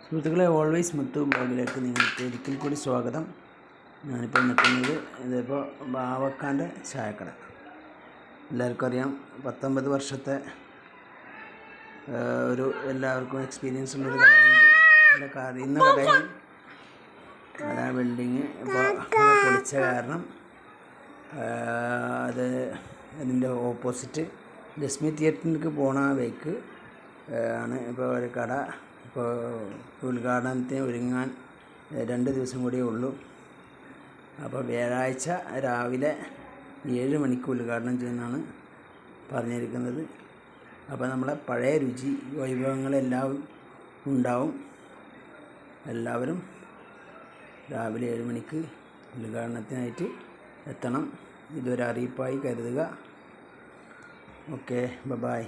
സുഹൃത്തുക്കളെ, ഓൾവേസ് മുത്തു ബ്ലോഗിലേക്ക് നിങ്ങൾക്ക് ഒരിക്കൽ കൂടി സ്വാഗതം. ഞാനിപ്പോൾ നിൽക്കുന്നത് ഇതിപ്പോൾ ബാവക്കാൻ്റെ ചായക്കട. എല്ലാവർക്കും അറിയാം, 19 വർഷത്തെ ഒരു എല്ലാവർക്കും എക്സ്പീരിയൻസ് ഉള്ളൊരു കടയുണ്ട്. അറിയുന്ന കടയിൽ അതാണ് ബിൽഡിങ് ഇപ്പോൾ പൊളിച്ച കാരണം അതിൻ്റെ ഓപ്പോസിറ്റ് ലക്ഷ്മി തിയേറ്ററിലേക്ക് പോണ വഴിക്ക് ആണ് ഇപ്പോൾ ഒരു കട. ഇപ്പോൾ ഉദ്ഘാടനത്തിന് ഒരുങ്ങാൻ 2 ദിവസം കൂടിയേ ഉള്ളൂ. അപ്പോൾ വ്യാഴാഴ്ച രാവിലെ 7 മണിക്ക് ഉദ്ഘാടനം ചെയ്യുന്നതാണ് പറഞ്ഞിരിക്കുന്നത്. അപ്പോൾ നമ്മളെ പഴയ രുചി വൈഭവങ്ങളെല്ലാം ഉണ്ടാവും. എല്ലാവരും രാവിലെ 7 മണിക്ക് ഉദ്ഘാടനത്തിനായിട്ട് എത്തണം. ഇതൊരു അറിയിപ്പായി കരുതുക. Okay, by.